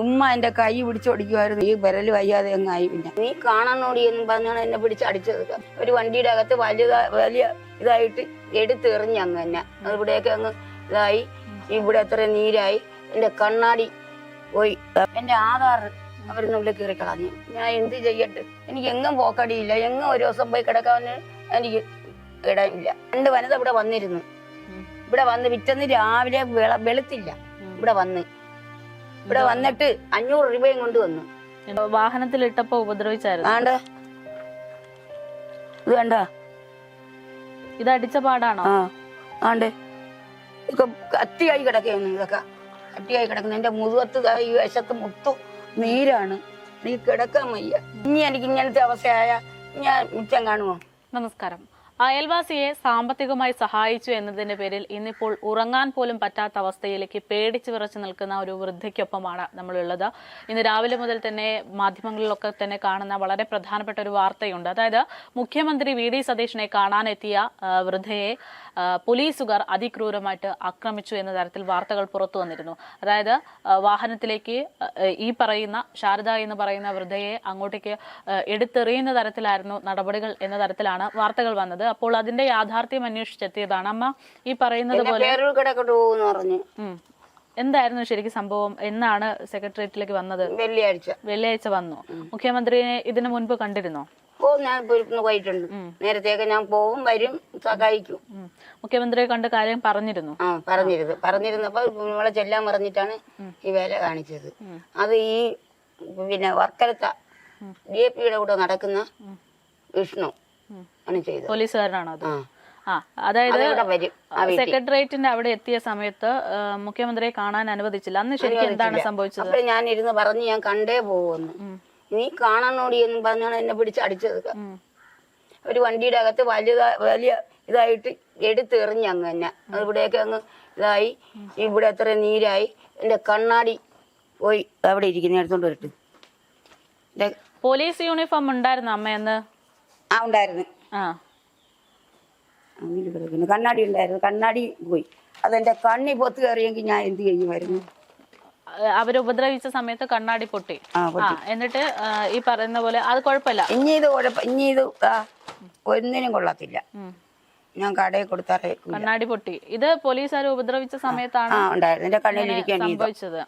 ഉമ്മ എന്റെ കൈ പിടിച്ചോടിക്കുമായിരുന്നു. ഈ വിരൽ വയ്യാതെ അങ്ങായി. പിന്നെ നീ കാണാനോടി എന്നും പറഞ്ഞാണ് എന്നെ പിടിച്ചടിച്ചത്. ഒരു വണ്ടിയുടെ അകത്ത് വലിയ ഇതായിട്ട് എടുത്തെറിഞ്ഞ് അങ്ങ് തന്നെ അതിവിടെയൊക്കെ അങ്ങ് ഇതായി. ഇവിടെ എത്ര നീരായി. എന്റെ കണ്ണാടി പോയി. എന്റെ ആധാർ അവരിനുള്ളിൽ കയറി കളഞ്ഞു. ഞാൻ എന്ത് ചെയ്യട്ടെ? എനിക്ക് എങ്ങും പോക്കടിയില്ല. എങ്ങും ഒരു ദിവസം പോയി കിടക്കാൻ എനിക്ക് ഇടമില്ല. 2 വനിത ഇവിടെ വന്നിരുന്നു. ഇവിടെ വന്ന് പിറ്റേന്ന് രാവിലെ വെളുത്തില്ല. ഇവിടെ വന്നിട്ട് 500 രൂപയും കൊണ്ടുവന്നു. വാഹനത്തിൽ ഇട്ടപ്പോ ഉപദ്രവിച്ചായിരുന്നു. ആണ്ട് ഇത് കണ്ട, ഇത് അടിച്ച പാടാണോ? ആണ്ട് ഇതൊക്കെ കത്തിയായി കിടക്കുന്നു. ഇതൊക്കെ കത്തിയായി കിടക്കുന്നു. എന്റെ മുതുകത്ത് ഈ വശത്ത് മൊത്തം നീരാണ്. എനിക്ക് കിടക്കാൻ വയ്യ. ഇനി എനിക്ക് ഇങ്ങനത്തെ അവസ്ഥയായ ഞാൻ മിച്ചം കാണുമോ? നമസ്കാരം. അയൽവാസിയെ സാമ്പത്തികമായി സഹായിച്ചു എന്നതിന്റെ പേരിൽ ഇന്നിപ്പോൾ ഉറങ്ങാൻ പോലും പറ്റാത്ത അവസ്ഥയിലേക്ക് പേടിച്ചു വിറച്ചു നിൽക്കുന്ന ഒരു വൃദ്ധയ്ക്കൊപ്പമാണ് നമ്മളുള്ളത്. ഇന്ന് രാവിലെ മുതൽ തന്നെ മാധ്യമങ്ങളിലൊക്കെ തന്നെ കാണുന്ന വളരെ പ്രധാനപ്പെട്ട ഒരു വാർത്തയുണ്ട്. അതായത് മുഖ്യമന്ത്രി വി.ഡി. സതീശനെ കാണാനെത്തിയ വൃദ്ധയെ പോലീസുകാർ അതിക്രൂരമായിട്ട് ആക്രമിച്ചു എന്ന തരത്തിൽ വാർത്തകൾ പുറത്തു വന്നിരുന്നു. അതായത് വാഹനത്തിലേക്ക് ഈ പറയുന്ന ശാരദ എന്ന് പറയുന്ന വൃദ്ധയെ അങ്ങോട്ടേക്ക് എടുത്തെറിയുന്ന തരത്തിലായിരുന്നു നടപടികൾ എന്ന തരത്തിലാണ് വാർത്തകൾ വന്നത്. അപ്പോൾ അതിന്റെ യാഥാർത്ഥ്യം അന്വേഷിച്ചെത്തിയതാണ്. അമ്മ ഈ പറയുന്നത് പോലെ എന്തായിരുന്നു ശരിക്കും സംഭവം? എന്നാണ് സെക്രട്ടേറിയറ്റിലേക്ക് വന്നത്? വെള്ളിയാഴ്ച വന്നു. മുഖ്യമന്ത്രിയെ ഇതിനു മുൻപ് കണ്ടിരുന്നോ? ഞാൻ പോയിട്ടുണ്ട്. നേരത്തെയൊക്കെ ഞാൻ പോവും, വരും, സഹായിക്കും. മുഖ്യമന്ത്രിയെ കണ്ട കാര്യം പറഞ്ഞിരുന്നപ്പോ നമ്മളെ ചെല്ലാൻ പറഞ്ഞിട്ടാണ് ഈ വേല കാണിച്ചത്. അത് ഈ പിന്നെ വർക്കലത്ത DAPയുടെ കൂടെ നടക്കുന്ന വിഷ്ണു ആണ് ചെയ്തത്. പോലീസുകാരനാണോ അത്? അതായത് സെക്രട്ടേറിയറ്റിന്റെ അവിടെ എത്തിയ സമയത്ത് മുഖ്യമന്ത്രിയെ കാണാൻ അനുവദിച്ചില്ല. അന്ന് ശരിക്കും എന്താണ് സംഭവിച്ചത്? അപ്പൊ ഞാൻ ഇരുന്ന് പറഞ്ഞു ഞാൻ കണ്ടേ പോവെന്ന്. നീ കാണാനോടി എന്നും പറഞ്ഞാണ് എന്നെ പിടിച്ചടിച്ചത്. ഒരു വണ്ടിയുടെ അകത്ത് വലിയ ഇതായിട്ട് എടുത്തെറിഞ്ഞ് അങ്ങ് തന്നെ അതിവിടെയൊക്കെ അങ്ങ് ഇതായി. ഇവിടെ എത്ര നീരായി. എന്റെ കണ്ണാടി പോയി. അവിടെ ഇരിക്കുന്ന എടുത്തോണ്ട് വരട്ടെ. പോലീസ് യൂണിഫോം ഉണ്ടായിരുന്നു അമ്മയെന്ന്? ഉണ്ടായിരുന്നു. കണ്ണാടി ഉണ്ടായിരുന്നു. കണ്ണാടി പോയി. അതെന്റെ കണ്ണി പൊത്ത് കയറിയെങ്കിൽ ഞാൻ എന്ത് ചെയ്യുമായിരുന്നു? അവര് ഉപദ്രവിച്ച സമയത്ത് കണ്ണാടി പൊട്ടി. എന്നിട്ട് ഈ പറയുന്ന പോലെ അത് കുഴപ്പമില്ല. ഇനി ഇത് ഒന്നിനും കൊള്ളത്തില്ല. ഞാൻ കടയിൽ കൊടുത്താറേ കണ്ണാടി പൊട്ടി. ഇത് പോലീസുകാർ ഉപദ്രവിച്ച സമയത്താണ് എന്റെ കണ്ണിലിരിക്കാൻ സംഭവിച്ചത്.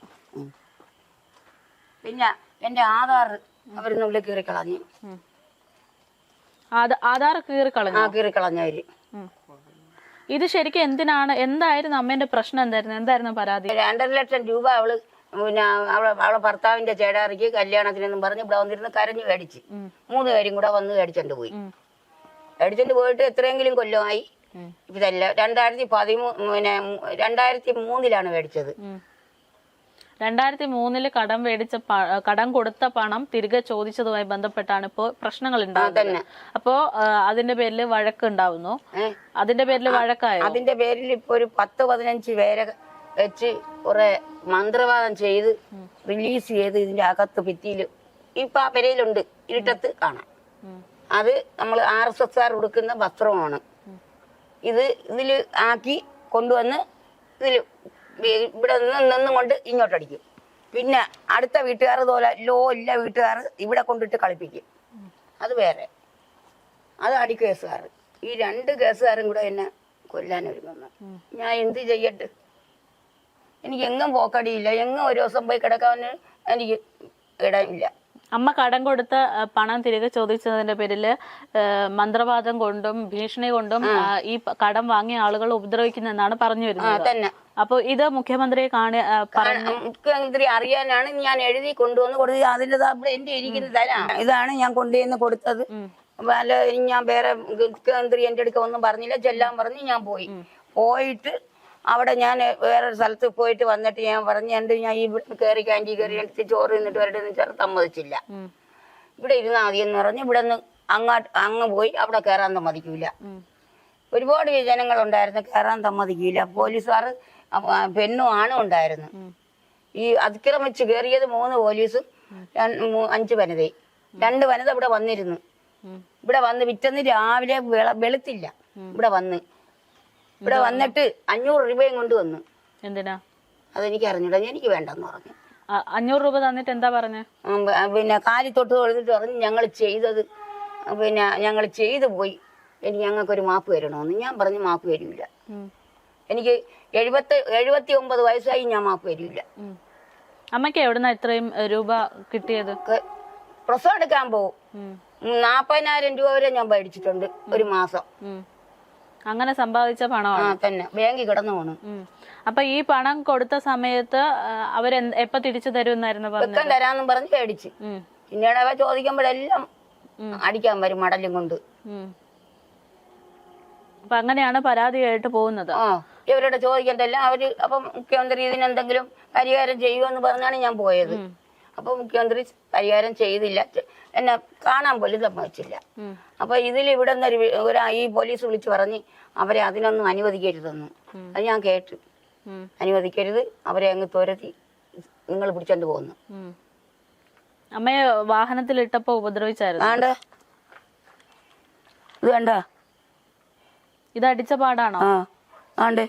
പിന്നെ എന്റെ ആധാർ അവരിനുള്ളിൽ കയറി കളഞ്ഞു. ആധാർ കീറി കളഞ്ഞവര്. ഇത് ശരിക്കും എന്തായിരുന്നു അമ്മേന്റെ പ്രശ്നം? എന്തായിരുന്നു പരാതി? 2.5 ലക്ഷം രൂപ അവള് പിന്നെ അവളെ ഭർത്താവിന്റെ ചേടാറിക്ക് കല്യാണത്തിനെന്നും പറഞ്ഞ് ഇവിടെ വന്നിരുന്ന് കരഞ്ഞു മേടിച്ച് 3 പേരും കൂടെ വന്ന് മേടിച്ചോണ്ട് പോയി. മേടിച്ചോണ്ട് പോയിട്ട് എത്രയെങ്കിലും കൊല്ലമായി. ഇതല്ല 2003 മേടിച്ചത്. 2003 കടം കൊടുത്ത പണം തിരികെ ചോദിച്ചതുമായി ബന്ധപ്പെട്ടാണ് ഇപ്പോൾ പ്രശ്നങ്ങൾ ഉണ്ടാകുന്നത്. അപ്പോ അതിന്റെ പേരിൽ വഴക്കുണ്ടാവുന്നു. അതിന്റെ പേരിൽ വഴക്കായോ? അതിന്റെ പേരിൽ ഇപ്പൊ ഒരു 10-15 പേരെ വെച്ച് കുറെ മന്ത്രവാദം ചെയ്ത് റിലീസ് ചെയ്ത് ഇതിന്റെ അകത്ത് ഭിത്തിയിൽ ഇപ്പൊ ആ പെരയിലുണ്ട്. ഇരുട്ടത്ത് കാണാം. അത് നമ്മൾ RSSകാർ കൊടുക്കുന്ന വസ്ത്രമാണ്. ഇതില് ആക്കി കൊണ്ടുവന്ന് ഇതില് ഇവിടെ നിന്നും കൊണ്ട് ഇങ്ങോട്ടടിക്കും. പിന്നെ അടുത്ത വീട്ടുകാർ ഇല്ല വീട്ടുകാർ ഇവിടെ കൊണ്ടിട്ട് കളിപ്പിക്കും. അത് വേറെ. അത് അടിക്കേസുകാർ. ഈ 2 കേസുകാരും കൂടെ എന്നെ കൊല്ലാൻ ഒരുങ്ങുന്നു. ഞാൻ എന്ത് ചെയ്യട്ടെ? എനിക്ക് എങ്ങും പോക്കടിയില്ല. എങ്ങും ഒരു ദിവസം പോയി കിടക്കാൻ എനിക്ക് ഇടമില്ല. അമ്മ കടം കൊടുത്ത പണം തിരികെ ചോദിച്ചതിന്റെ പേരില് മന്ത്രവാദം കൊണ്ടും ഭീഷണി കൊണ്ടും ഈ കടം വാങ്ങിയ ആളുകൾ ഉപദ്രവിക്കുന്നെന്നാണ് പറഞ്ഞു വരുന്നത്. അപ്പൊ ഇത് മുഖ്യമന്ത്രിയെ മുഖ്യമന്ത്രി അറിയാനാണ് ഞാൻ എഴുതി കൊണ്ടുവന്ന് കൊടുത്തത്. അതിന്റെ എന്റെ ഇരിക്കുന്നതല്ല. ഇതാണ് ഞാൻ കൊണ്ടുവന്ന് കൊടുത്തത്. അല്ല ഞാൻ വേറെ മുഖ്യമന്ത്രി എന്റെ അടുക്ക ഒന്നും പറഞ്ഞില്ല. ചെല്ലാൻ പറഞ്ഞ് ഞാൻ പോയിട്ട് അവിടെ ഞാൻ വേറൊരു സ്ഥലത്ത് പോയിട്ട് വന്നിട്ട് ഞാൻ പറഞ്ഞു ഞാൻ ഈ കയറി ക്യാൻറ്റീൻ കയറി എടുത്ത് ചോറ് നിന്നിട്ട് വരട്ടെ വെച്ചാൽ സമ്മതിച്ചില്ല. ഇവിടെ ഇരുന്നാൽ മതിയെന്ന് പറഞ്ഞ് ഇവിടെ നിന്ന് അങ്ങ് പോയി. അവിടെ കയറാൻ സമ്മതിക്കൂല. ഒരുപാട് ജനങ്ങളുണ്ടായിരുന്നു. കയറാൻ സമ്മതിക്കില്ല. പോലീസുകാർ പെണ്ണും ആണും ഉണ്ടായിരുന്നു. ഈ അതിക്രമിച്ച് കയറിയത് 3 പോലീസും 5 വനിതയും. 2 വനിത ഇവിടെ വന്നിരുന്നു. ഇവിടെ വന്ന് പിറ്റേന്ന് രാവിലെ വെളുത്തില്ല. ഇവിടെ വന്നിട്ട് 500 രൂപയും കൊണ്ടുവന്നു. എന്തിനാ? അതെനിക്ക് അറിഞ്ഞൂടാ. എനിക്ക് വേണ്ടെന്ന് പറഞ്ഞു. 500 രൂപ തന്നിട്ട് എന്താ പറഞ്ഞേ? പിന്നെ കാലി തൊട്ട് തൊഴുതിട്ട് പറഞ്ഞു ഞങ്ങൾ ചെയ്തത് പിന്നെ ഞങ്ങൾ ചെയ്തു പോയി, ഞങ്ങൾക്കൊരു മാപ്പ് തരണമെന്ന്. ഞാൻ പറഞ്ഞു മാപ്പ് തരില്ല, എനിക്ക് 79 വയസ്സായി, ഞാൻ മാപ്പ് തരില്ല. അമ്മയ്ക്ക് എവിടുന്ന ഇത്രയും രൂപ കിട്ടിയത്? പ്രസവം എടുക്കാൻ പോകും 40,000 രൂപ വരെ ഞാൻ മേടിച്ചിട്ടുണ്ട് ഒരു മാസം. അങ്ങനെ സമ്പാദിച്ച പണമാണ് തന്നെ ബാങ്കിൽ കിടന്നു പോണു. അപ്പൊ ഈ പണം കൊടുത്ത സമയത്ത് അവര് എപ്പ തിരിച്ചു തരുമെന്നായിരുന്നു വെക്കം തരാന്നും പറഞ്ഞ് മേടിച്ച്. പിന്നീട് അവ ചോദിക്കുമ്പോഴെല്ലാം അടിക്കാൻ വരും മടലും കൊണ്ട്. അപ്പൊ അങ്ങനെയാണ് പരാതിയായിട്ട് പോകുന്നത്. ഇവരോട് ചോദിക്കണ്ടല്ല അവര്. അപ്പൊ മുഖ്യമന്ത്രി ഇതിനെന്തെങ്കിലും പരിഹാരം ചെയ്യുമെന്ന് പറഞ്ഞാണ് ഞാൻ പോയത്. അപ്പൊ മുഖ്യമന്ത്രി പരിഹാരം ചെയ്തില്ല, എന്നെ കാണാൻ പോലും സമ്മതിച്ചില്ല. അപ്പൊ ഇതിൽ ഇവിടെ ഈ പോലീസ് വിളിച്ച് പറഞ്ഞ് അവരെ അതിനൊന്നും അനുവദിക്കരുതെന്ന്. അത് ഞാൻ കേട്ടു. അനുവദിക്കരുത്, അവരെ അങ്ങ് തുരത്തി നിങ്ങൾ പിടിച്ചോണ്ട് പോകുന്നു. അമ്മയെ വാഹനത്തിൽ ഇട്ടപ്പോ ഉപദ്രവിച്ചായിരുന്നു? ആണ്ട് ഇത് കണ്ട, ഇത് അടിച്ച പാടാണോ? ആണ്ട്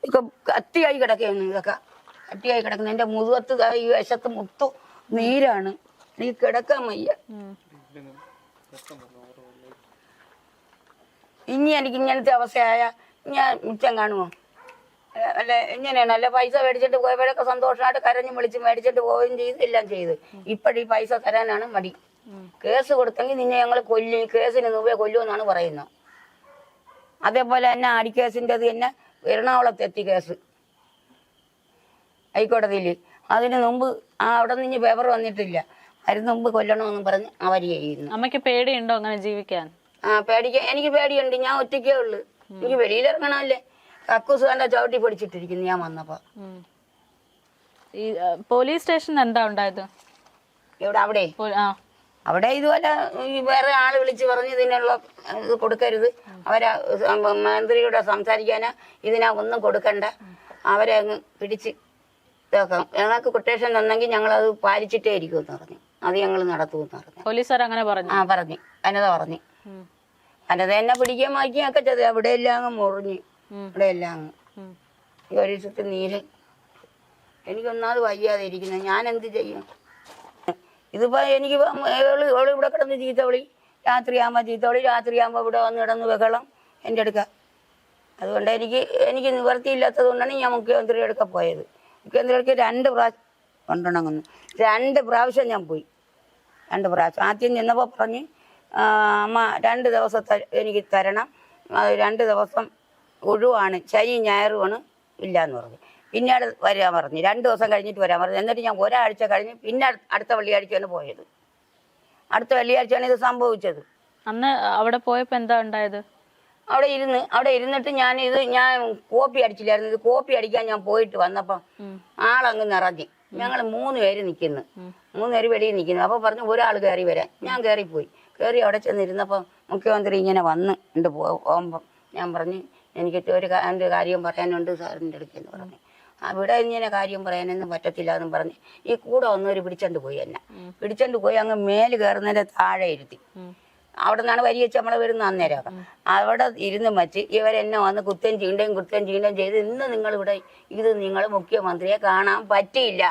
ഇതൊക്കെ കത്തിയായി കിടക്കുന്നു. ഇതൊക്കെ കട്ടിയായി കിടക്കുന്നു. എന്റെ മുതുകത്ത് ഈ വശത്ത് മുത്തു നീരാണ്, എനിക്ക് കിടക്കാൻ വയ്യ. ഇനി എനിക്ക് ഇങ്ങനത്തെ അവസ്ഥയായ ഞാൻ മിച്ചം കാണുമോ? അല്ല ഇങ്ങനെയാണ്. അല്ല പൈസ മേടിച്ചിട്ട് പോയപ്പോഴൊക്കെ സന്തോഷമായിട്ട് കരഞ്ഞു വിളിച്ച് മേടിച്ചിട്ട് പോവുകയും ചെയ്ത് എല്ലാം ചെയ്ത്. ഇപ്പോഴീ പൈസ തരാനാണ് മടി. കേസ് കൊടുത്തെങ്കിൽ നിന്നെ ഞങ്ങൾ കൊല്ലും, കേസിന് മുമ്പേ കൊല്ലുമെന്നാണ് പറയുന്നത്. അതേപോലെ തന്നെ അടിക്കേസിൻ്റെത് തന്നെ എറണാകുളത്ത് എത്തി കേസ് ഹൈക്കോടതിയിൽ. അതിന് മുമ്പ് അവിടെ നിന്ന് പേപ്പർ വന്നിട്ടില്ല, അതിന് മുമ്പ് കൊല്ലണമെന്ന് പറഞ്ഞ് അവർ ചെയ്യുന്നു. അമ്മയ്ക്ക് പേടിയുണ്ടോ അങ്ങനെ ജീവിക്കാൻ? പേടിക്കാൻ എനിക്ക് പേടിയുണ്ട്. ഞാൻ ഒറ്റയ്ക്കേ ഉള്ളു, എനിക്ക് വെളിയിലിറങ്ങണമല്ലേ. കക്കൂസ് കണ്ട ചവിട്ടി പിടിച്ചിട്ടിരിക്കുന്നു ഞാൻ വന്നപ്പോ. ഈ പോലീസ് സ്റ്റേഷൻ എന്താ ഉണ്ടായത്? എവിടെ? അവിടെ ഇതുപോലെ വേറെ ആള് വിളിച്ച് പറഞ്ഞ് ഇതിനുള്ള ഇത് കൊടുക്കരുത്, അവരെ മന്ത്രിയോട് സംസാരിക്കാനാ, ഇതിനാ ഒന്നും കൊടുക്കണ്ട, അവരെ അങ്ങ് പിടിച്ച് ഇതാക്കാം. ഞങ്ങൾക്ക് കൊട്ടേഷൻ തന്നെങ്കിൽ ഞങ്ങളത് പാലിച്ചിട്ടേ ഇരിക്കുമെന്ന് പറഞ്ഞു. അത് ഞങ്ങൾ നടത്തുമെന്ന് പറഞ്ഞു. പോലീസുകാർ അങ്ങനെ പറഞ്ഞു? പറഞ്ഞു. വനിത പറഞ്ഞു. വനിത എന്നെ പിടിക്കാൻ മാറ്റിയൊക്കെ ചെയ്ത്. അവിടെ എല്ലാം അങ്ങ് മുറിഞ്ഞ്, ഇവിടെ എല്ലാം അങ്ങ് ഈ ഒരു ദിവസത്തെ നീര്. എനിക്കൊന്നാമത് വയ്യാതെ ഇരിക്കുന്നത്, ഞാൻ എന്ത് ചെയ്യും? ഇതിപ്പോ എനിക്ക് ഓള് ഇവിടെ കിടന്ന് ചീത്തവിളി, രാത്രിയാകുമ്പോൾ ചീത്തവിളി, രാത്രിയാകുമ്പോൾ ഇവിടെ വന്ന് കിടന്ന് ബഹളം എൻ്റെ അടുക്ക. അതുകൊണ്ട് എനിക്ക് നിവർത്തിയില്ലാത്തത് കൊണ്ടാണ് ഞാൻ മുഖ്യമന്ത്രിയുടെ അടുക്ക പോയത്. മുഖ്യമന്ത്രിക്ക് 2 പ്രാവശ്യം കൊണ്ടുണങ്ങുന്നു. 2 പ്രാവശ്യം ഞാൻ പോയി. 2 പ്രാവശ്യം. ആദ്യം ചെന്നപ്പോൾ പറഞ്ഞ് അമ്മ 2 ദിവസത്തെ എനിക്ക് തരണം, 2 ദിവസം ഒഴിവാണ്, ശനി ഞായറുമാണ് ഇല്ലയെന്ന് പറഞ്ഞു. പിന്നീട് വരാൻ പറഞ്ഞു, 2 ദിവസം കഴിഞ്ഞിട്ട് വരാൻ പറഞ്ഞു. എന്നിട്ട് ഞാൻ ഒരാഴ്ച കഴിഞ്ഞ് പിന്നെ അടുത്ത വെള്ളിയാഴ്ചയാണ് പോയത്. അടുത്ത വെള്ളിയാഴ്ചയാണ് ഇത് സംഭവിച്ചത്. അന്ന് അവിടെ പോയപ്പോൾ എന്താ ഉണ്ടായത്? അവിടെ ഇരുന്നിട്ട് ഞാൻ കോപ്പി അടിച്ചില്ലായിരുന്നു. ഇത് കോപ്പി അടിക്കാൻ ഞാൻ പോയിട്ട് വന്നപ്പം ആളങ്ങ് നിറഞ്ഞ്. ഞങ്ങൾ 3 പേര് നിൽക്കുന്നു, 3 പേര് വെളിയിൽ നിൽക്കുന്നു. അപ്പോൾ പറഞ്ഞു ഒരാൾ കയറി വരാൻ. ഞാൻ കയറിപ്പോയി. കയറി അവിടെ ചെന്നിരുന്നപ്പം മുഖ്യമന്ത്രി ഇങ്ങനെ വന്ന് പോകുമ്പം ഞാൻ പറഞ്ഞു എനിക്ക് ഒരു കാര്യം പറയാനുണ്ട് സാറിൻ്റെ അടുക്കെന്ന് പറഞ്ഞു. അവിടെ ഇങ്ങനെ കാര്യം പറയാനൊന്നും പറ്റത്തില്ല എന്നും പറഞ്ഞ് ഈ കൂടെ വന്നവർ പിടിച്ചോണ്ട് പോയി. എന്നെ പിടിച്ചോണ്ട് പോയി അങ്ങ് മേല് കയറുന്നതിൻ്റെ താഴെ ഇരുത്തി. അവിടെ നിന്നാണ് വരി വെച്ച് നമ്മളെ വരുന്ന അന്നേരം. അവിടെ ഇരുന്ന് വച്ച് ഇവരെന്നെ വന്ന് കുറ്റം ചെയ്യേണ്ടയും ചെയ്ത് ഇന്ന് നിങ്ങളിവിടെ നിങ്ങൾ മുഖ്യമന്ത്രിയെ കാണാൻ പറ്റിയില്ല.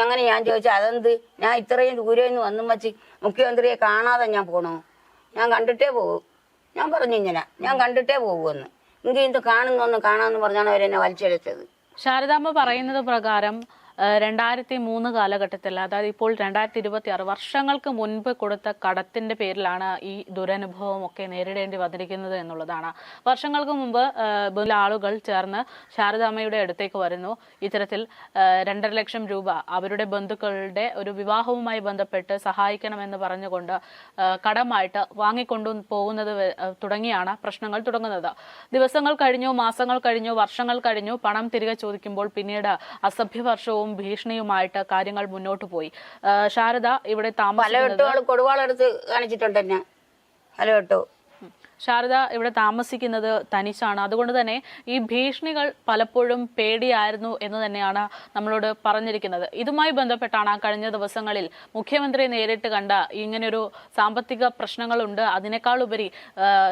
അങ്ങനെ ഞാൻ ചോദിച്ചു അതെന്ത്? ഞാൻ ഇത്രയും ദൂരെ നിന്ന് വന്നും വച്ച് മുഖ്യമന്ത്രിയെ കാണാതെ ഞാൻ പോണോ? ഞാൻ കണ്ടിട്ടേ പോകൂ. ഞാൻ പറഞ്ഞു ഇങ്ങനെ ഞാൻ കണ്ടിട്ടേ പോകുമെന്ന്. ഇത് കാണുന്നൊന്ന് കാണാമെന്ന് പറഞ്ഞാണ് അവരെന്നെ വലിച്ചെടുത്തത്. ശാരദാമ്മ പറയുന്നത് പ്രകാരം 2003 കാലഘട്ടത്തിൽ, അതായത് ഇപ്പോൾ 2026 വർഷങ്ങൾക്ക് മുൻപ് കൊടുത്ത കടത്തിന്റെ പേരിലാണ് ഈ ദുരനുഭവം ഒക്കെ നേരിടേണ്ടി വന്നിരിക്കുന്നത് എന്നുള്ളതാണ്. വർഷങ്ങൾക്ക് മുമ്പ് ആളുകൾ ചേർന്ന് ശാരദാമ്മയുടെ അടുത്തേക്ക് വരുന്നു. ഇത്തരത്തിൽ 2.5 ലക്ഷം രൂപ അവരുടെ ബന്ധുക്കളുടെ ഒരു വിവാഹവുമായി ബന്ധപ്പെട്ട് സഹായിക്കണമെന്ന് പറഞ്ഞുകൊണ്ട് കടമായിട്ട് വാങ്ങിക്കൊണ്ടു പോകുന്നത് തുടങ്ങിയാണ് പ്രശ്നങ്ങൾ തുടങ്ങുന്നത്. ദിവസങ്ങൾ കഴിഞ്ഞു, മാസങ്ങൾ കഴിഞ്ഞു, വർഷങ്ങൾ കഴിഞ്ഞു. പണം തിരികെ ചോദിക്കുമ്പോൾ പിന്നീട് അസഭ്യവർഷവും ഭീഷണിയുമായിട്ട് കാര്യങ്ങൾ മുന്നോട്ട് പോയി. ശാരദ ഇവിടെ താമസിക്കുന്നത് കൊടുവാളെടുത്ത് കാണിച്ചിട്ടുണ്ട്. ശാരദ ഇവിടെ താമസിക്കുന്നത് തനിച്ചാണ്. അതുകൊണ്ട് തന്നെ ഈ ഭീഷണികൾ പലപ്പോഴും പേടിയായിരുന്നു എന്ന് തന്നെയാണ് നമ്മളോട് പറഞ്ഞിരിക്കുന്നത്. ഇതുമായി ബന്ധപ്പെട്ടാണ് കഴിഞ്ഞ ദിവസങ്ങളിൽ മുഖ്യമന്ത്രി നേരിട്ട് കണ്ട ഇങ്ങനെയൊരു സാമ്പത്തിക പ്രശ്നങ്ങളുണ്ട്, അതിനേക്കാളുപരി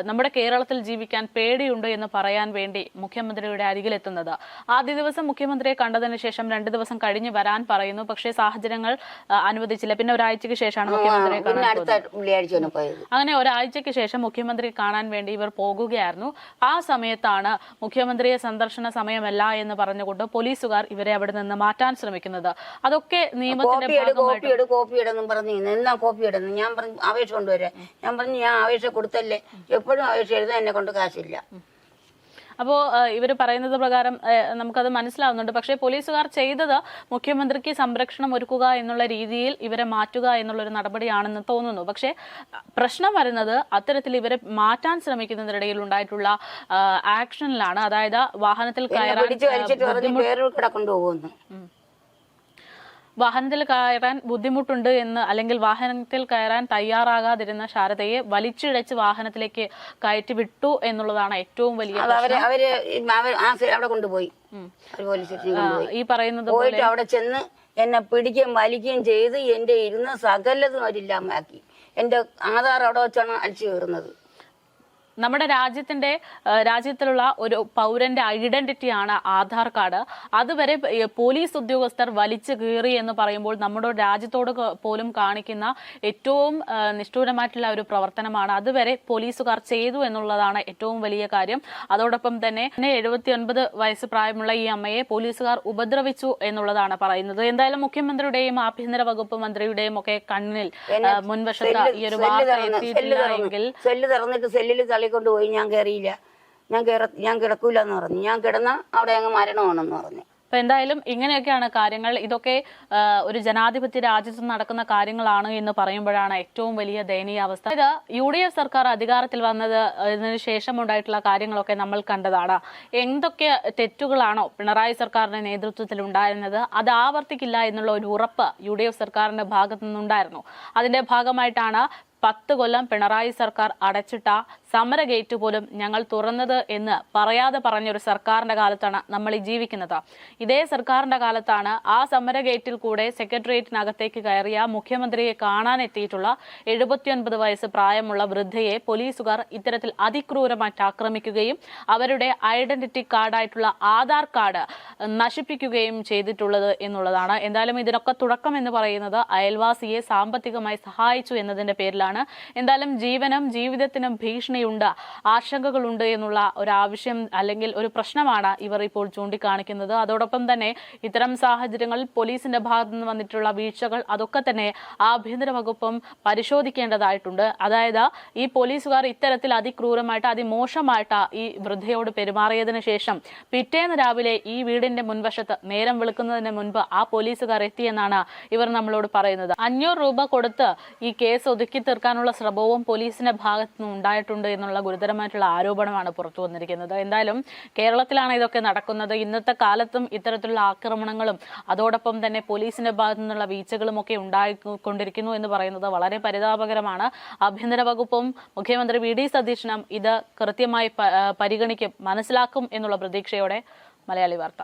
നമ്മുടെ കേരളത്തിൽ ജീവിക്കാൻ പേടിയുണ്ട് എന്ന് പറയാൻ വേണ്ടി മുഖ്യമന്ത്രിയുടെ അരികിലെത്തുന്നത്. ആദ്യ ദിവസം മുഖ്യമന്ത്രിയെ കണ്ടതിന് ശേഷം 2 ദിവസം കഴിഞ്ഞ് വരാൻ പറയുന്നു. പക്ഷേ സാഹചര്യങ്ങൾ അനുവദിച്ചില്ല. പിന്നെ ഒരാഴ്ചയ്ക്ക് ശേഷമാണ് മുഖ്യമന്ത്രിയെ കാണാൻ പോയത്. അങ്ങനെ ഒരാഴ്ചയ്ക്ക് ശേഷം മുഖ്യമന്ത്രി കാണാൻ വേണ്ടി ഇവർ പോകുകയായിരുന്നു. ആ സമയത്താണ് മുഖ്യമന്ത്രിയെ സന്ദർശന സമയമല്ല എന്ന് പറഞ്ഞുകൊണ്ട് പോലീസുകാർ ഇവരെ അവിടെ നിന്ന് മാറ്റാൻ ശ്രമിക്കുന്നത്. അതൊക്കെ നിയമത്തിന്റെ കോപ്പി ഞാൻ പറഞ്ഞു അപേക്ഷ കൊണ്ടുവരാം. ഞാൻ പറഞ്ഞു ഞാൻ അപേക്ഷ കൊടുത്തല്ലേ, എപ്പോഴും അപേക്ഷ എഴുതാൻ എന്നെ കൊണ്ട് കാശില്ല. അപ്പോൾ ഇവർ പറയുന്നത് പ്രകാരം നമുക്കത് മനസ്സിലാവുന്നുണ്ട്. പക്ഷേ പോലീസുകാർ ചെയ്തത് മുഖ്യമന്ത്രിക്ക് സംരക്ഷണം ഒരുക്കുക എന്നുള്ള രീതിയിൽ ഇവരെ മാറ്റുക എന്നുള്ളൊരു നടപടിയാണെന്ന് തോന്നുന്നു. പക്ഷേ പ്രശ്നം വരുന്നത് അത്തരത്തിൽ ഇവരെ മാറ്റാൻ ശ്രമിക്കുന്നതിനിടയിൽ ഉണ്ടായിട്ടുള്ള ആക്ഷനിലാണ്. അതായത് വാഹനത്തിൽ കയറാൻ ബുദ്ധിമുട്ടുണ്ട് എന്ന്, അല്ലെങ്കിൽ വാഹനത്തിൽ കയറാൻ തയ്യാറാകാതിരുന്ന ശാരദയെ വലിച്ചിഴച്ച് വാഹനത്തിലേക്ക് കയറ്റി വിട്ടു എന്നുള്ളതാണ് ഏറ്റവും വലിയ അവിടെ കൊണ്ടുപോയി. ഈ പറയുന്നത് പോയിട്ട് അവിടെ ചെന്ന് എന്നെ പിടിക്കുകയും വലിക്കുകയും ചെയ്ത് എന്റെ ഇരുന്ന സകലതും അവരില്ലാമാക്കി. എന്റെ ആധാർ അവിടെ വെച്ചാണ് അടിച്ചു കയറുന്നത്. നമ്മുടെ രാജ്യത്തിലുള്ള ഒരു പൗരന്റെ ഐഡന്റിറ്റിയാണ് ആധാർ കാർഡ്. അതുവരെ പോലീസ് ഉദ്യോഗസ്ഥർ വലിച്ചു കീറി എന്ന് പറയുമ്പോൾ നമ്മുടെ രാജ്യത്തോട് പോലും കാണിക്കുന്ന ഏറ്റവും നിഷ്ഠൂരമായിട്ടുള്ള ഒരു പ്രവർത്തനമാണ്. അതുവരെ പോലീസുകാർ ചെയ്തു എന്നുള്ളതാണ് ഏറ്റവും വലിയ കാര്യം. അതോടൊപ്പം തന്നെ 79 വയസ്സ് പ്രായമുള്ള ഈ അമ്മയെ പോലീസുകാർ ഉപദ്രവിച്ചു എന്നുള്ളതാണ് പറയുന്നത്. എന്തായാലും മുഖ്യമന്ത്രിയുടെയും ആഭ്യന്തര വകുപ്പ് മന്ത്രിയുടെയും ഒക്കെ കണ്ണിൽ മുൻവശത്ത് ഈ ഒരു വാർത്ത എത്തിയിട്ടില്ല എങ്കിൽ സെല്ലിൽ കൊണ്ടുപോയി. ഞാൻ കയറിയില്ല, ഞാൻ കിടക്കൂല എന്ന് പറഞ്ഞു. ഞാൻ കിടന്ന അവിടെ അങ്ങ് മരണമാണെന്ന് പറഞ്ഞു. അപ്പൊ എന്തായാലും ഇങ്ങനെയൊക്കെയാണ് കാര്യങ്ങൾ. ഇതൊക്കെ ഒരു ജനാധിപത്യ രാജ്യത്ത് നടക്കുന്ന കാര്യങ്ങളാണ് എന്ന് പറയുമ്പോഴാണ് ഏറ്റവും വലിയ ദയനീയാവസ്ഥ. ഇത് UDF സർക്കാർ അധികാരത്തിൽ വന്നതിന് ശേഷം ഉണ്ടായിട്ടുള്ള കാര്യങ്ങളൊക്കെ നമ്മൾ കണ്ടതാണ്. എന്തൊക്കെ തെറ്റുകളാണോ പിണറായി സർക്കാരിന്റെ നേതൃത്വത്തിൽ ഉണ്ടായിരുന്നത് അത് ആവർത്തിക്കില്ല എന്നുള്ള ഒരു ഉറപ്പ് UDF സർക്കാരിന്റെ ഭാഗത്തു നിന്നുണ്ടായിരുന്നു. അതിന്റെ ഭാഗമായിട്ടാണ് 10 കൊല്ലം പിണറായി സർക്കാർ അടച്ചിട്ട സമര ഗേറ്റ് പോലും ഞങ്ങൾ തുറന്നത് എന്ന് പറയാതെ പറഞ്ഞൊരു സർക്കാരിന്റെ കാലത്താണ് നമ്മൾ ഈ ജീവിക്കുന്നത്. ഇതേ സർക്കാരിന്റെ കാലത്താണ് ആ സമര ഗേറ്റിൽ കൂടെ സെക്രട്ടേറിയറ്റിനകത്തേക്ക് കയറിയ മുഖ്യമന്ത്രിയെ കാണാനെത്തിയിട്ടുള്ള 79 വയസ്സ് പ്രായമുള്ള വൃദ്ധയെ പോലീസുകാർ ഇത്തരത്തിൽ അതിക്രൂരമായിട്ട് ആക്രമിക്കുകയും അവരുടെ ഐഡന്റിറ്റി കാർഡായിട്ടുള്ള ആധാർ കാർഡ് നശിപ്പിക്കുകയും ചെയ്തിട്ടുള്ളത് എന്നുള്ളതാണ്. എന്തായാലും ഇതിനൊക്കെ തുടക്കം എന്ന് പറയുന്നത് അയൽവാസിയെ സാമ്പത്തികമായി സഹായിച്ചു എന്നതിന്റെ പേരിലാണ്. എന്തായാലും ജീവനും ജീവിതത്തിനും ഭീഷണിയുണ്ട്, ആശങ്കകളുണ്ട് എന്നുള്ള ഒരു ആവശ്യം അല്ലെങ്കിൽ ഒരു പ്രശ്നമാണ് ഇവർ ഇപ്പോൾ ചൂണ്ടിക്കാണിക്കുന്നത്. അതോടൊപ്പം തന്നെ ഇത്തരം സാഹചര്യങ്ങളിൽ പോലീസിന്റെ ഭാഗത്തു നിന്ന് വന്നിട്ടുള്ള വീഴ്ചകൾ അതൊക്കെ തന്നെ ആഭ്യന്തര വകുപ്പും പരിശോധിക്കേണ്ടതായിട്ടുണ്ട്. അതായത് ഈ പോലീസുകാർ ഇത്തരത്തിൽ അതിക്രൂരമായിട്ട് അതിമോശമായിട്ട് ഈ വൃദ്ധയോട് പെരുമാറിയതിനു ശേഷം പിറ്റേന്ന് രാവിലെ ഈ വീടിന്റെ മുൻവശത്ത് നേരം വെളുക്കുന്നതിന് മുൻപ് ആ പോലീസുകാർ എത്തിയെന്നാണ് ഇവർ നമ്മളോട് പറയുന്നത്. 500 രൂപ കൊടുത്ത് ഈ കേസ് ഒതുക്കി തീർക്കാനുള്ള ശ്രമവും പോലീസിന്റെ ഭാഗത്തു നിന്ന് ഉണ്ടായിട്ടുണ്ട് എന്നുള്ള ഗുരുതരമായിട്ടുള്ള ആരോപണമാണ് പുറത്തു വന്നിരിക്കുന്നത്. എന്തായാലും കേരളത്തിലാണ് ഇതൊക്കെ നടക്കുന്നത്. ഇന്നത്തെ കാലത്തും ഇത്തരത്തിലുള്ള ആക്രമണങ്ങളും അതോടൊപ്പം തന്നെ പോലീസിന്റെ ഭാഗത്തു നിന്നുള്ള വീഴ്ചകളും ഒക്കെ ഉണ്ടായിക്കൊണ്ടിരിക്കുന്നു എന്ന് പറയുന്നത് വളരെ പരിതാപകരമാണ്. ആഭ്യന്തര വകുപ്പും മുഖ്യമന്ത്രി VD സതീശനും ഇത് കൃത്യമായി പരിഗണിക്കും, മനസ്സിലാക്കും എന്നുള്ള പ്രതീക്ഷയോടെ മലയാളി വാർത്ത.